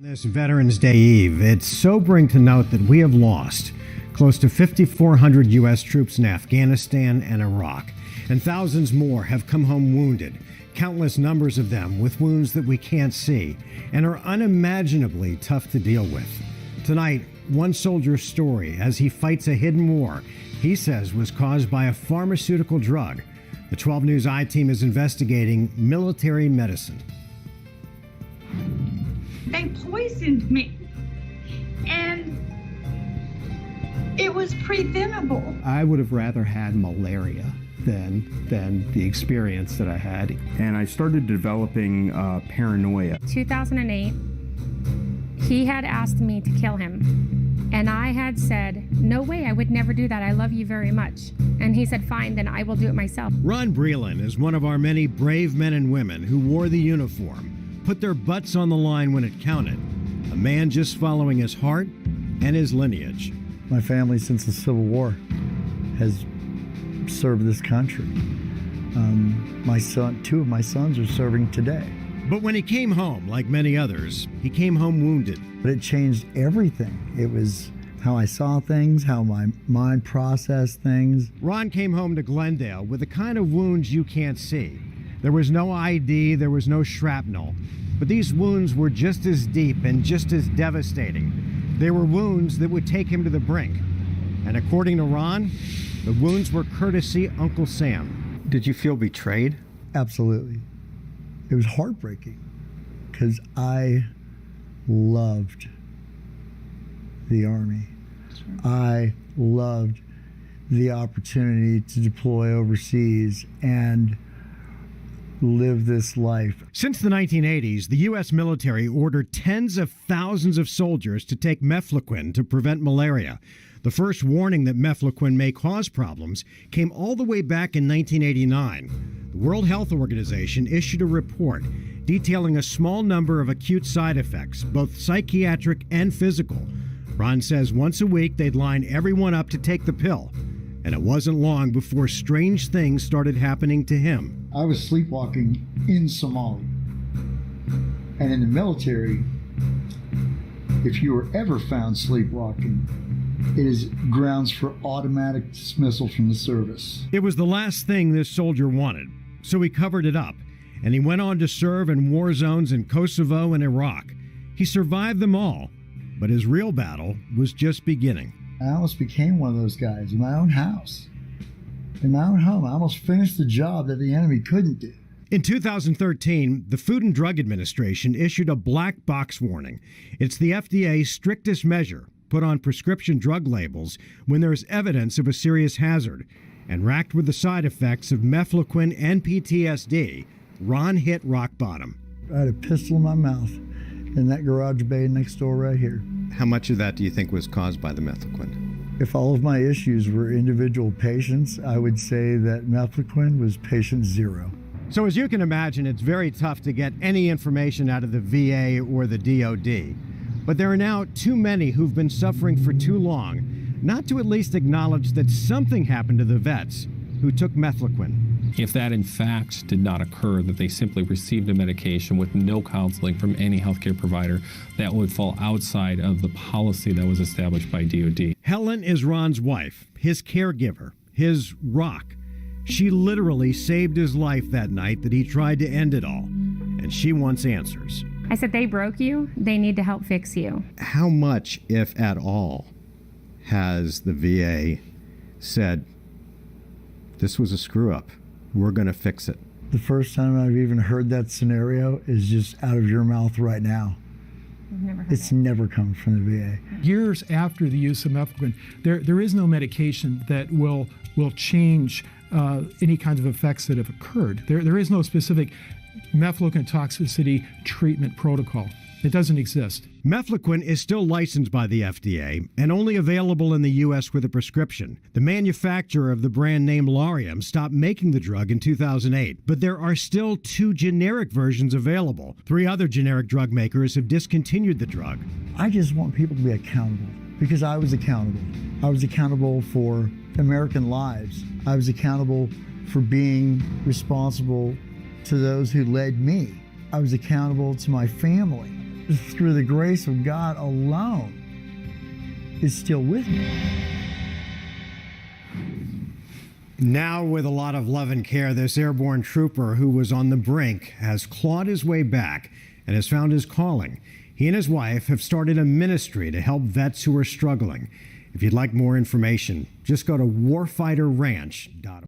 This Veterans Day Eve, it's sobering to note that we have lost close to 5,400 U.S. troops in Afghanistan and Iraq, and thousands more have come home wounded, countless numbers of them with wounds that we can't see and are unimaginably tough to deal with. Tonight, one soldier's story as he fights a hidden war he says was caused by a pharmaceutical drug. The 12 News I-Team is investigating military medicine. They poisoned me, and it was preventable. I would have rather had malaria than the experience that I had. And I started developing paranoia. 2008, he had asked me to kill him. And I had said, no way, I would never do that. I love you very much. And he said, fine, then I will do it myself. Ron Breland is one of our many brave men and women who wore the uniform, put their butts on the line when it counted. A man just following his heart and his lineage. My family, since the Civil War, has served this country. Two of my sons are serving today. But when he came home, like many others, he came home wounded. But it changed everything. It was how I saw things, how my mind processed things. Ron came home to Glendale with the kind of wounds you can't see. There was no ID, there was no shrapnel, but these wounds were just as deep and just as devastating. They were wounds that would take him to the brink. And according to Ron, the wounds were courtesy Uncle Sam. Did you feel betrayed? Absolutely. It was heartbreaking because I loved the Army. I loved the opportunity to deploy overseas and live this life. Since the 1980s, the U.S. military ordered tens of thousands of soldiers to take Mefloquine to prevent malaria. The first warning that Mefloquine may cause problems came all the way back in 1989. The World Health Organization issued a report detailing a small number of acute side effects, both psychiatric and physical. Ron says once a week they'd line everyone up to take the pill. And it wasn't long before strange things started happening to him. I was sleepwalking in Somalia. And in the military, if you were ever found sleepwalking, it is grounds for automatic dismissal from the service. It was the last thing this soldier wanted, so he covered it up. And he went on to serve in war zones in Kosovo and Iraq. He survived them all, but his real battle was just beginning. I almost became one of those guys in my own house, in my own home. I almost finished the job that the enemy couldn't do. In 2013, the Food and Drug Administration issued a black box warning. It's the FDA's strictest measure put on prescription drug labels when there is evidence of a serious hazard. And racked with the side effects of Mefloquine and PTSD, Ron hit rock bottom. I had a pistol in my mouth in that garage bay next door right here. How much of that do you think was caused by the Mefloquine? If all of my issues were individual patients, I would say that Mefloquine was patient zero. So as you can imagine, it's very tough to get any information out of the VA or the DOD. But there are now too many who've been suffering for too long not to at least acknowledge that something happened to the vets who took Mefloquine. If that in fact did not occur, that they simply received a medication with no counseling from any healthcare provider, that would fall outside of the policy that was established by DOD. Helen is Ron's wife, his caregiver, his rock. She literally saved his life that night that he tried to end it all, and she wants answers. I said, they broke you. They need to help fix you. How much, if at all, has the VA said, this was a screw up, we're going to fix it? The first time I've even heard that scenario is just out of your mouth right now. It's never come from the VA. Years after the use of Mefloquine, there is no medication that will change any kinds of effects that have occurred. There is no specific Mefloquine toxicity treatment protocol. It doesn't exist. Mefloquine is still licensed by the FDA and only available in the U.S. with a prescription. The manufacturer of the brand name Lariam stopped making the drug in 2008, but there are still 2 generic versions available. 3 other generic drug makers have discontinued the drug. I just want people to be accountable because I was accountable. I was accountable for American lives. I was accountable for being responsible to those who led me. I was accountable to my family. through the grace of God alone, is still with me. Now, with a lot of love and care, this airborne trooper who was on the brink has clawed his way back and has found his calling. He and his wife have started a ministry to help vets who are struggling. If you'd like more information, just go to warfighterranch.org.